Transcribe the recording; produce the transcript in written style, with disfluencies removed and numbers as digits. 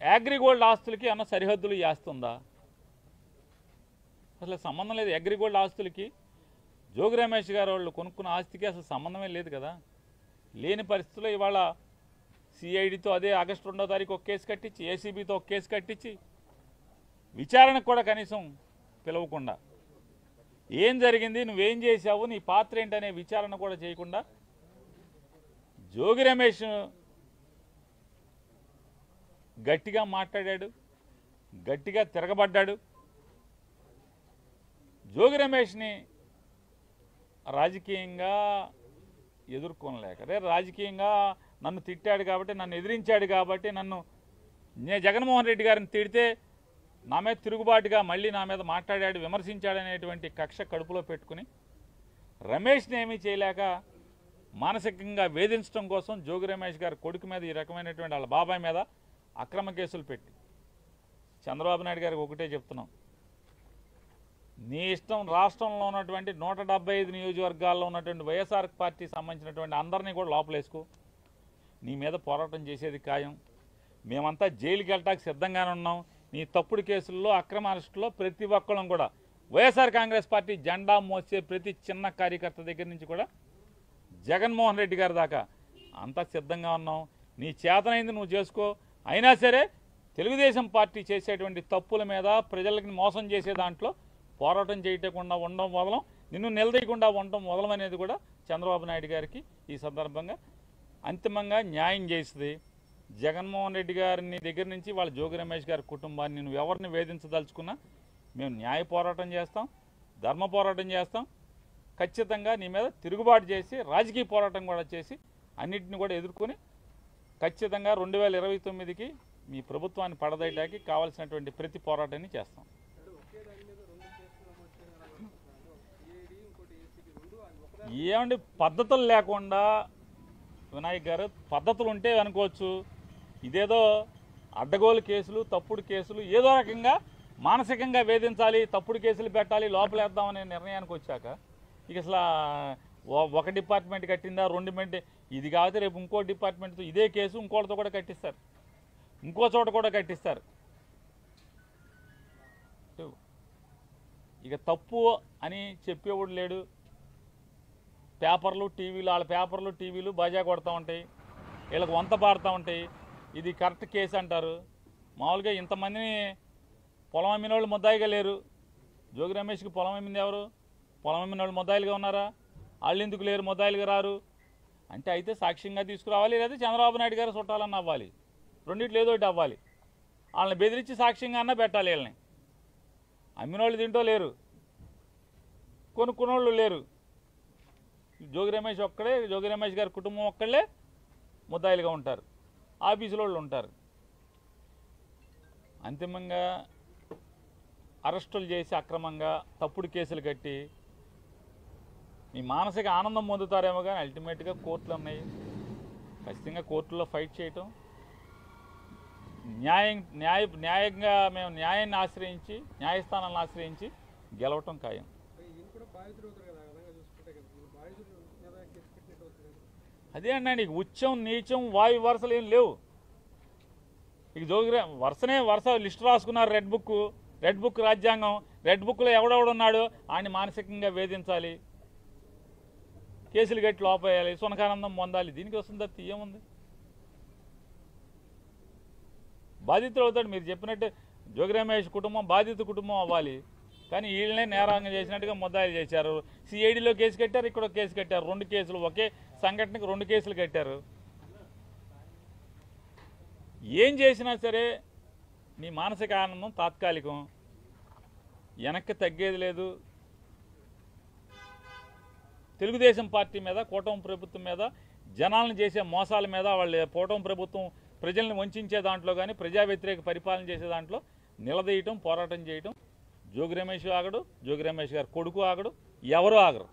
అగ్రిగోల్డ్ ఆస్తులకి అన్న సరిహద్దులు చేస్తుందా? అసలు సంబంధం లేదు. అగ్రిగోల్డ్ ఆస్తులకి జోగి రమేష్ గారు వాళ్ళు కొనుక్కున్న ఆస్తికి అసలు సంబంధమే లేదు కదా. లేని పరిస్థితుల్లో ఇవాళ సిఐడితో అదే ఆగస్టు 2వ తారీఖు ఒక కేసు కట్టించి, ఏసీబీతో ఒక కేసు కట్టించి, విచారణకు కూడా కనీసం పిలవకుండా ఏం జరిగింది, నువ్వేం చేశావు, నీ పాత్ర ఏంటనే విచారణ కూడా చేయకుండా జోగి రమేష్ గట్టిగా మాట్లాడాడు, గట్టిగా తిరగబడ్డాడు. జోగి రమేష్ని రాజకీయంగా ఎదుర్కొనలేక, రాజకీయంగా నన్ను తిట్టాడు కాబట్టి, నన్ను ఎదిరించాడు కాబట్టి, నేను జగన్మోహన్ రెడ్డి గారిని తిడితే నా మీద తిరుగుబాటుగా మళ్ళీ నా మీద మాట్లాడాడు, విమర్శించాడనేటువంటి కక్ష కడుపులో పెట్టుకుని రమేష్ని ఏమీ చేయలేక మానసికంగా వేధించడం కోసం జోగి రమేష్ గారి కొడుకు మీద ఈ రకమైనటువంటి వాళ్ళ బాబాయ్ మీద అక్రమ కేసులు పెట్టి, చంద్రబాబు నాయుడు గారికి ఒకటే చెప్తున్నాం, నీ ఇష్టం రాష్ట్రంలో ఉన్నటువంటి 175 నియోజకవర్గాల్లో ఉన్నటువంటి వైఎస్ఆర్ పార్టీకి సంబంధించినటువంటి అందరినీ కూడా లోపలేసుకో, నీ మీద పోరాటం చేసేది ఖాయం. మేమంతా జైలుకి వెళ్ళటానికి సిద్ధంగానే ఉన్నాం. నీ తప్పుడు కేసుల్లో, అక్రమ అరెస్టులో ప్రతి ఒక్కళ్ళం కూడా వైఎస్ఆర్ కాంగ్రెస్ పార్టీ జెండా మోసే ప్రతి చిన్న కార్యకర్త దగ్గర నుంచి కూడా జగన్మోహన్ రెడ్డి గారి దాకా అంతా సిద్ధంగా ఉన్నాం. నీ చేతనైంది నువ్వు చేసుకో. అయినా సరే తెలుగుదేశం పార్టీ చేసేటువంటి తప్పుల మీద, ప్రజలకి మోసం చేసే దాంట్లో పోరాటం చేయకుండా ఉండడం వదలం, నిన్ను నిలదీయకుండా ఉండడం వదలం అనేది కూడా చంద్రబాబు నాయుడు గారికి ఈ సందర్భంగా అంతిమంగా న్యాయం చేస్తుంది. జగన్మోహన్ రెడ్డి గారిని దగ్గర నుంచి వాళ్ళ జోగి రమేష్ గారి కుటుంబాన్ని నువ్వు ఎవరిని వేధించదలుచుకున్నా మేము న్యాయ పోరాటం చేస్తాం, ధర్మ పోరాటం చేస్తాం. ఖచ్చితంగా నీ మీద తిరుగుబాటు చేసి, రాజకీయ పోరాటం కూడా చేసి, అన్నింటిని కూడా ఎదుర్కొని ఖచ్చితంగా 2029కి మీ ప్రభుత్వాన్ని పడదయటానికి కావాల్సినటువంటి ప్రతి పోరాటాన్ని చేస్తాం. ఏమండి పద్ధతులు లేకుండా, వినాయక్ గారు పద్ధతులు ఉంటే అనుకోవచ్చు, ఇదేదో అడ్డగోలు కేసులు, తప్పుడు కేసులు, ఏదో రకంగా మానసికంగా వేధించాలి, తప్పుడు కేసులు పెట్టాలి, లోపలేద్దామనే నిర్ణయానికి వచ్చాక ఇక అసలు ఒక డిపార్ట్మెంట్ కట్టిందా, 2 ఇది కాకపోతే రేపు ఇంకో డిపార్ట్మెంట్తో ఇదే కేసు ఇంకోటితో కూడా కట్టిస్తారు, ఇంకో చోట కూడా కట్టిస్తారు. ఇక తప్పు అని చెప్పేవాడు లేడు. పేపర్లు, టీవీలు, వాళ్ళ పేపర్లు, టీవీలు బాజా కొడతా ఉంటాయి, వీళ్ళకి వంత పాడుతూ ఉంటాయి. ఇది కరెక్ట్ కేసు అంటారు. మామూలుగా ఇంతమందిని పొలం అమ్మిన వాళ్ళు ముద్దాయిగా లేరు. జోగి రమేష్కి పొలం అమ్మింది ఎవరు? పొలం అమ్మిన వాళ్ళు ముద్దాయిలుగా ఉన్నారా? వాళ్ళు ఎందుకు లేరు, ముద్దాయిలుగా రారు అంటే? అయితే సాక్ష్యంగా తీసుకురావాలి, లేదా చంద్రబాబు నాయుడు గారు చుట్టాలన్న అవ్వాలి, రెండింటిలో ఏదో ఒకటి అవ్వాలి. వాళ్ళని బెదిరించి సాక్ష్యంగా అన్నా పెట్టాలి. వీళ్ళని అమ్మిన వాళ్ళు దీంట్లో లేరు, కొనుక్కున్నోళ్ళు లేరు. జోగి రమేష్ ఒక్కడే, జోగి రమేష్ గారి కుటుంబం ఒక్కళ్ళే ముద్దాయిలుగా ఉంటారు, ఆఫీసులో వాళ్ళు ఉంటారు. అంతిమంగా అరెస్టులు చేసి అక్రమంగా తప్పుడు కేసులు కట్టి మీ మానసిక ఆనందం పొందుతారేమో, కానీ అల్టిమేట్గా కోర్టులు ఉన్నాయి. ఖచ్చితంగా కోర్టుల్లో ఫైట్ చేయటం, న్యాయంగా మేము న్యాయాన్ని ఆశ్రయించి, న్యాయస్థానాలను ఆశ్రయించి గెలవటం ఖాయం. అదే అన్నా, నీకు ఉచ్చం, నీచం, వాయు వరుసలు ఏం లేవు. ఇక జోగి వరుస లిస్టు రాసుకున్నారు. రెడ్ బుక్ రాజ్యాంగం, రెడ్ బుక్లో ఎవడెవడున్నాడు ఆయన్ని మానసికంగా వేధించాలి, కేసులు కట్టి లోపేయాలి, సునకానందం పొందాలి. దీనికి వస్తుంది తప్ప ఏముంది? బాధితులు అవుతాడు. మీరు చెప్పినట్టు జోగి రమేష్ కుటుంబం బాధిత కుటుంబం అవ్వాలి, కానీ వీళ్ళనే నేరాంగం చేసినట్టుగా ముద్దాయిలు చేశారు. సిఐడిలో కేసు కట్టారు, ఇక్కడ కేసు కట్టారు, 2 కేసులు, ఒకే సంఘటనకు 2 కేసులు కట్టారు. ఏం చేసినా సరే నీ మానసిక ఆనందం తాత్కాలికం, వెనక్కి తగ్గేది లేదు. తెలుగుదేశం పార్టీ మీద, కూటమి ప్రభుత్వం మీద, జనాలను చేసే మోసాల మీద, వాళ్ళ కూటమి ప్రభుత్వం ప్రజల్ని వంచే దాంట్లో కానీ, ప్రజా వ్యతిరేక పరిపాలన చేసే దాంట్లో నిలదీయటం, పోరాటం చేయటం జోగి రమేష్ ఆగడు, జోగి రమేష్ గారు కొడుకు ఆగడు, ఎవరు ఆగరు.